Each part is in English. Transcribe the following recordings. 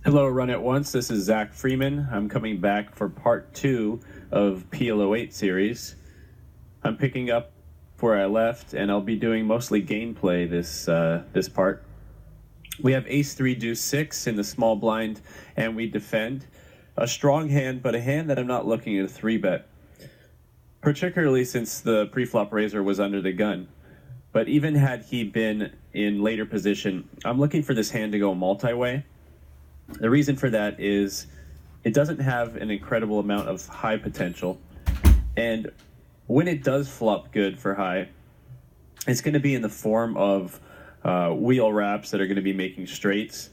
Hello, Run It Once. This is Zach Freeman. I'm coming back for part 2 of PLO8 series. I'm picking up where I left, and I'll be doing mostly gameplay this part. We have Ace-3, Deuce-6 in the small blind, and we defend. A strong hand, but a hand that I'm not looking at a 3-bet, particularly since the pre-flop raiser was under the gun. But even had he been in later position, I'm looking for this hand to go multi-way. The reason for that is it doesn't have an incredible amount of high potential, and when it does flop good for high, it's going to be in the form of wheel wraps that are going to be making straights,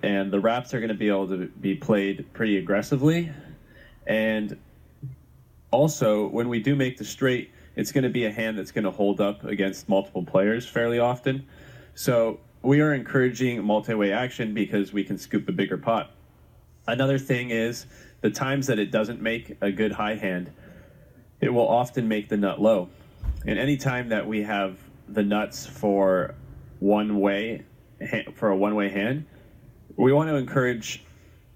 and the wraps are going to be able to be played pretty aggressively. And also, when we do make the straight, it's going to be a hand that's going to hold up against multiple players fairly often. So we are encouraging multi-way action because we can scoop a bigger pot. Another thing is the times that it doesn't make a good high hand, it will often make the nut low. And any time that we have the nuts for a one-way hand, we want to encourage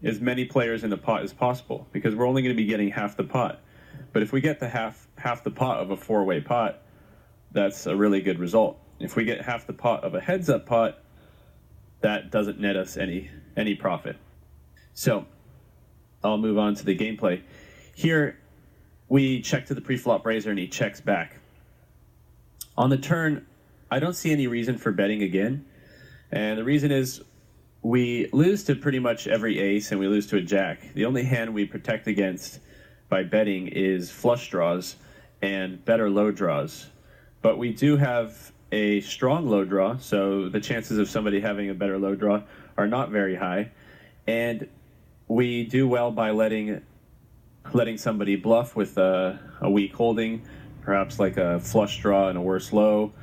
as many players in the pot as possible because we're only going to be getting half the pot. But if we get the half the pot of a 4-way pot, that's a really good result. If we get half the pot of a heads-up pot, that doesn't net us any profit. So I'll move on to the gameplay. Here, we check to the pre-flop raiser, and he checks back. On the turn, I don't see any reason for betting again. And the reason is we lose to pretty much every ace, and we lose to a jack. The only hand we protect against by betting is flush draws and better low draws. But we do have a strong low draw, so the chances of somebody having a better low draw are not very high. And we do well by letting somebody bluff with a weak holding, perhaps like a flush draw and a worse low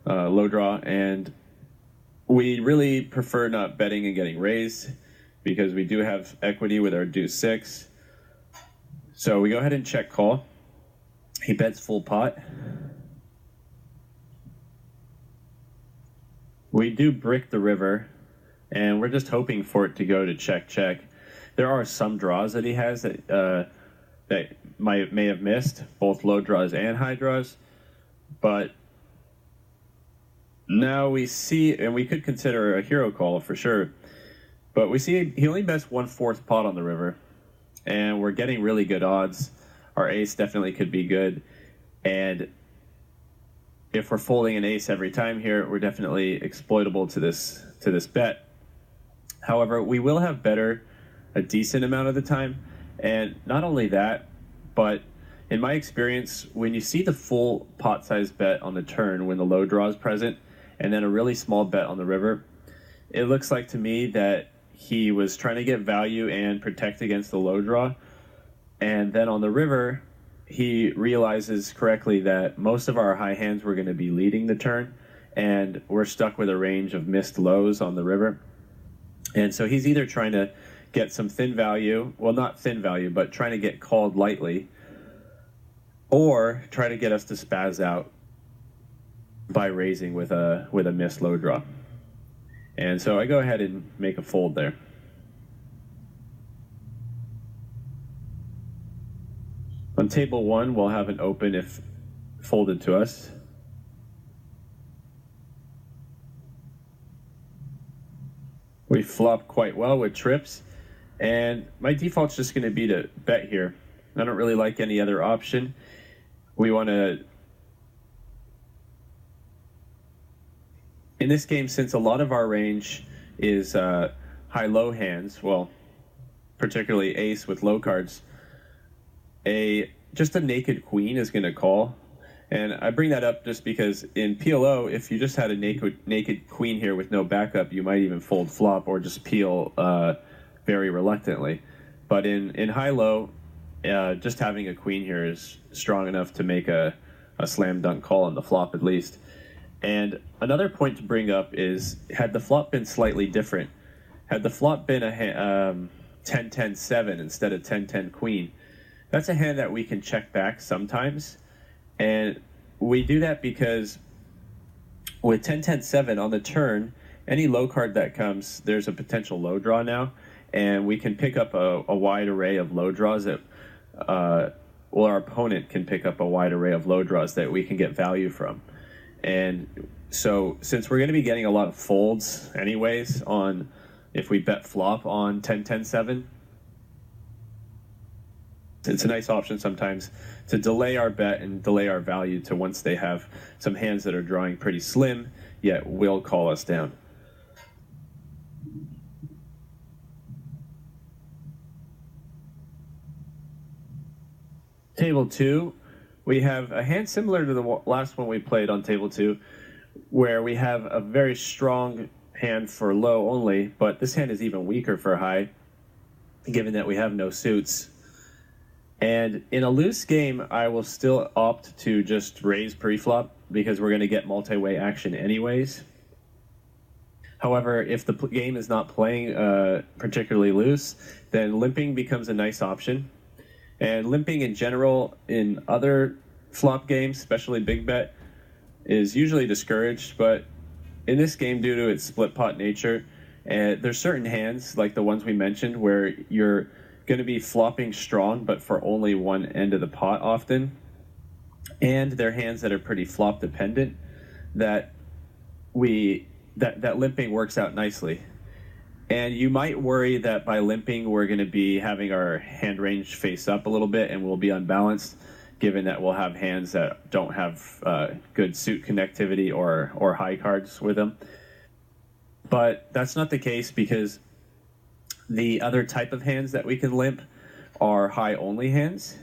draw. And we really prefer not betting and getting raised because we do have equity with our Deuce-6. So we go ahead and check call. He bets full pot. We do brick the river, and we're just hoping for it to go to check. There are some draws that he has that may have missed, both low draws and high draws. But now we see, and we could consider a hero call for sure, but we see he only bets 1/4 pot on the river, and we're getting really good odds. Our ace definitely could be good, and if we're folding an ace every time here, we're definitely exploitable to this bet. However, we will have better a decent amount of the time. And not only that, but in my experience, when you see the full pot size bet on the turn when the low draw is present, and then a really small bet on the river, it looks like to me that he was trying to get value and protect against the low draw. And then on the river, he realizes correctly that most of our high hands were going to be leading the turn, and we're stuck with a range of missed lows on the river. And so he's either trying to get some thin value, well, not thin value, but trying to get called lightly, or try to get us to spaz out by raising with a missed low draw. And so I go ahead and make a fold there. On table 1, we'll have an open if folded to us. We flop quite well with trips, and my default's just going to be to bet here. I don't really like any other option. We want to, in this game, since a lot of our range is high-low hands, well, particularly ace with low cards, just a naked queen is going to call. And I bring that up just because in PLO, if you just had a naked queen here with no backup, you might even fold flop or just peel very reluctantly. But in high-low, just having a queen here is strong enough to make a slam dunk call on the flop at least. And another point to bring up is, had the flop been slightly different, had the flop been a 10-10-7 instead of 10-10 queen, that's a hand that we can check back sometimes. And we do that because with 10-10-7 on the turn, any low card that comes, there's a potential low draw now, and we can pick up a wide array of low draws that, well, our opponent can pick up a wide array of low draws that we can get value from. And so since we're going to be getting a lot of folds anyways on, if we bet flop on 10-10-7, it's a nice option sometimes to delay our bet and delay our value to once they have some hands that are drawing pretty slim, yet will call us down. Table 2, we have a hand similar to the last one we played on table 2, where we have a very strong hand for low only, but this hand is even weaker for high, given that we have no suits. And in a loose game, I will still opt to just raise pre-flop because we're going to get multi-way action anyways. However, if the game is not playing particularly loose, then limping becomes a nice option. And limping in general in other flop games, especially big bet, is usually discouraged. But in this game, due to its split pot nature, there's certain hands, like the ones we mentioned, where you're going to be flopping strong, but for only one end of the pot often. And they're hands that are pretty flop dependent that that limping works out nicely. And you might worry that by limping, we're going to be having our hand range face up a little bit and we'll be unbalanced, given that we'll have hands that don't have good suit connectivity or high cards with them. But that's not the case because the other type of hands that we can limp are high-only hands.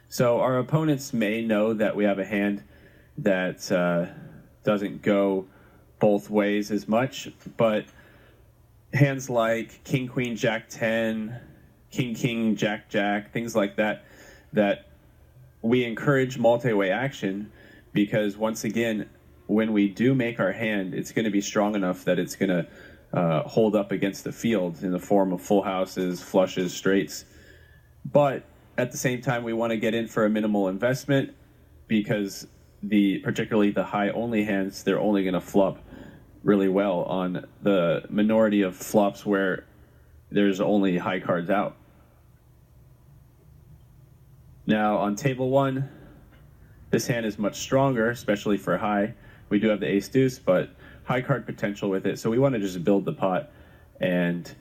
So our opponents may know that we have a hand that doesn't go both ways as much, but hands like King, Queen, Jack 10, King, King, Jack, Jack, things like that, that we encourage multi-way action because, once again, when we do make our hand, it's going to be strong enough that it's going to hold up against the field in the form of full houses, flushes, straights. But at the same time, we want to get in for a minimal investment because particularly the high-only hands, they're only going to flop really well on the minority of flops where there's only high cards out. Now on table 1, this hand is much stronger, especially for high. We do have the ace deuce, but high card potential with it, so we want to just build the pot. And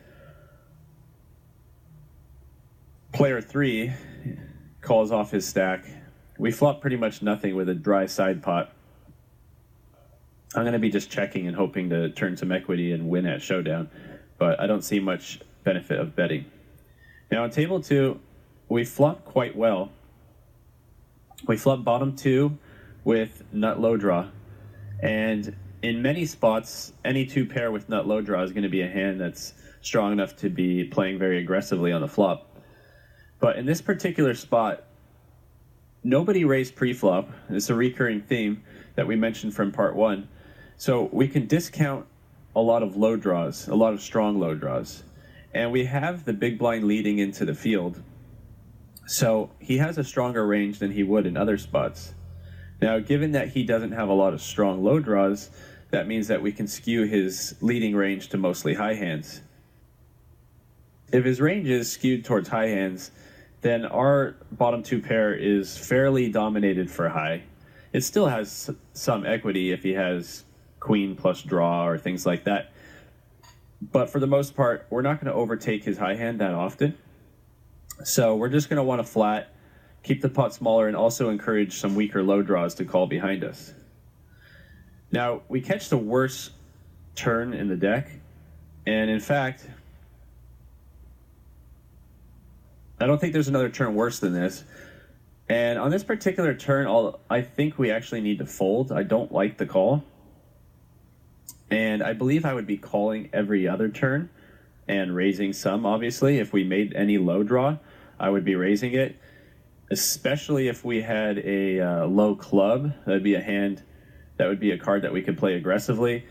player 3 calls off his stack. We flop pretty much nothing with a dry side pot. I'm going to be just checking and hoping to turn some equity and win at showdown, but I don't see much benefit of betting. Now on table 2, we flop quite well. We flop bottom 2 with nut low draw, and in many spots, any 2 pair with nut low draw is going to be a hand that's strong enough to be playing very aggressively on the flop. But in this particular spot, nobody raised pre-flop. It's a recurring theme that we mentioned from part 1. So we can discount a lot of low draws, a lot of strong low draws. And we have the big blind leading into the field. So he has a stronger range than he would in other spots. Now, given that he doesn't have a lot of strong low draws, that means that we can skew his leading range to mostly high hands. If his range is skewed towards high hands, then our bottom 2 pair is fairly dominated for high. It still has some equity if he has queen plus draw or things like that. But for the most part, we're not going to overtake his high hand that often. So we're just going to want to flat, keep the pot smaller, and also encourage some weaker low draws to call behind us. Now, we catch the worst turn in the deck, and in fact, I don't think there's another turn worse than this. And on this particular turn, I think we actually need to fold. I don't like the call. And I believe I would be calling every other turn and raising some, obviously. If we made any low draw, I would be raising it, especially if we had a low club. That'd be a hand, that would be a card that we could play aggressively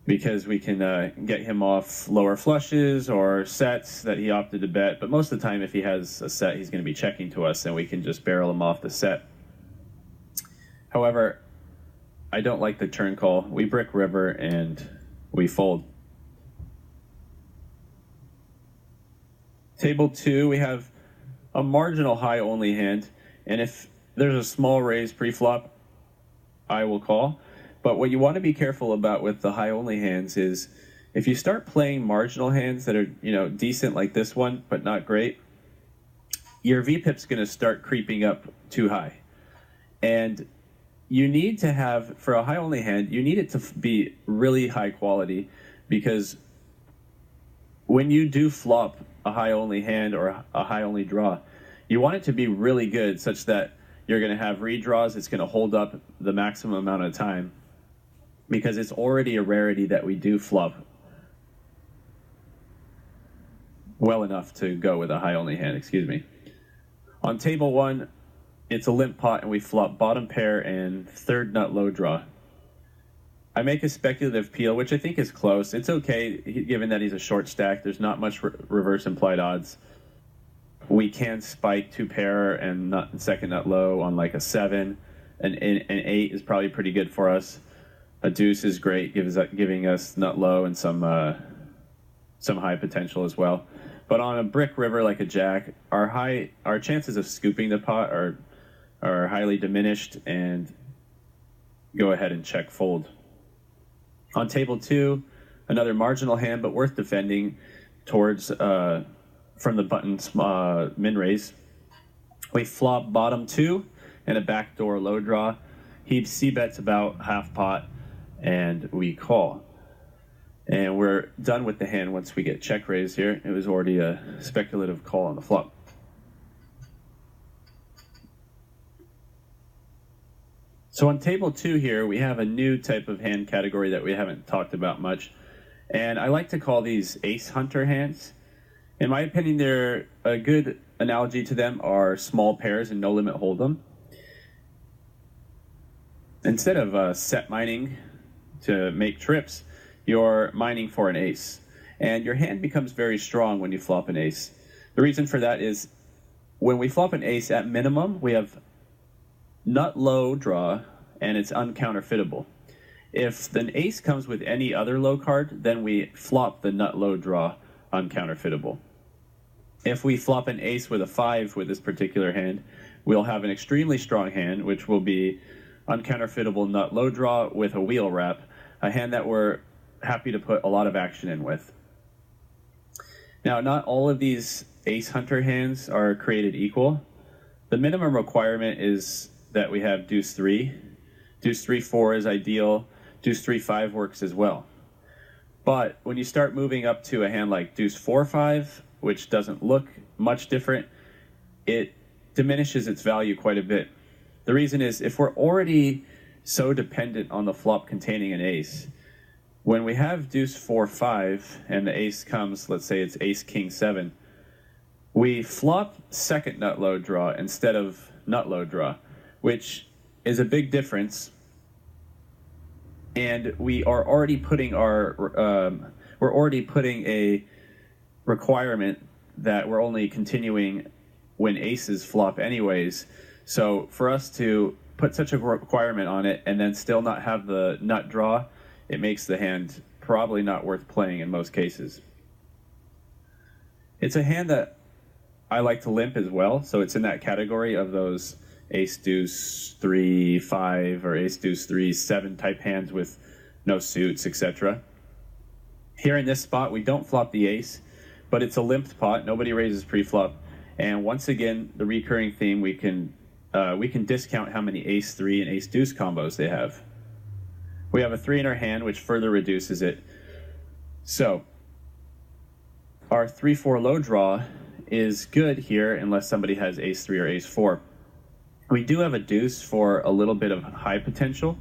because we can get him off lower flushes or sets that he opted to bet. But most of the time, if he has a set, he's going to be checking to us, and we can just barrel him off the set. However, I don't like the turn call. We brick river, and we fold. Table 2, we have a marginal high-only hand, and if there's a small raise pre-flop, I will call. But what you want to be careful about with the high-only hands is if you start playing marginal hands that are, decent like this one, but not great, your VPIP's going to start creeping up too high. And you need to have, for a high-only hand, you need it to be really high quality, because when you do flop a high-only hand or a high-only draw, you want it to be really good such that you're going to have redraws. It's going to hold up the maximum amount of time, because it's already a rarity that we do flop well enough to go with a high-only hand, excuse me. On table 1, it's a limp pot, and we flop bottom pair and third nut low draw. I make a speculative peel, which I think is close. It's okay, given that he's a short stack. There's not much reverse implied odds. We can spike 2 pair and second nut low on like a 7. An 8 is probably pretty good for us. A deuce is great, giving us nut low and some high potential as well. But on a brick river like a jack, our chances of scooping the pot are highly diminished, and go ahead and check fold. On table 2, another marginal hand, but worth defending towards from the button's min raise. We flop bottom 2 and a backdoor low draw. He c-bets about half pot, and we call. And we're done with the hand once we get check raised here. It was already a speculative call on the flop. So on table 2 here, we have a new type of hand category that we haven't talked about much. And I like to call these ace hunter hands. In my opinion, they're a good analogy to them are small pairs and no limit hold'em. Instead of set mining to make trips, you're mining for an ace. And your hand becomes very strong when you flop an ace. The reason for that is when we flop an ace, at minimum, we have nut low draw, and it's uncounterfeitable. If the ace comes with any other low card, then we flop the nut low draw uncounterfeitable. If we flop an ace with a 5 with this particular hand, we'll have an extremely strong hand, which will be uncounterfeitable nut low draw with a wheel wrap, a hand that we're happy to put a lot of action in with. Now, not all of these ace hunter hands are created equal. The minimum requirement is that we have deuce 3. Deuce 3-4 is ideal. Deuce 3-5 works as well. But when you start moving up to a hand like deuce 4-5, which doesn't look much different, it diminishes its value quite a bit. The reason is if we're already so dependent on the flop containing an ace, when we have deuce 4-5 and the ace comes, let's say it's ace king 7, we flop second nut low draw instead of nut low draw, which is a big difference. And we are already putting a requirement that we're only continuing when aces flop anyways. So for us to put such a requirement on it and then still not have the nut draw, it makes the hand probably not worth playing in most cases. It's a hand that I like to limp as well, so it's in that category of those ace deuce 3-5 or ace deuce 3-7 type hands with no suits, etc. Here in this spot, we don't flop the ace, but it's a limped pot. Nobody raises pre-flop, and once again, the recurring theme, we can discount how many ace 3 and ace deuce combos they have. We have a 3 in our hand, which further reduces it. So our 3-4 low draw is good here unless somebody has ace 3 or ace 4. We do have a deuce for a little bit of high potential,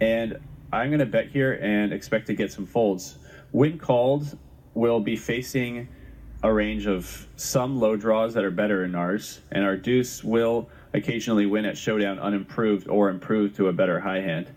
and I'm going to bet here and expect to get some folds. When called, we'll be facing a range of some low draws that are better than ours, and our deuce will occasionally win at showdown unimproved or improved to a better high hand.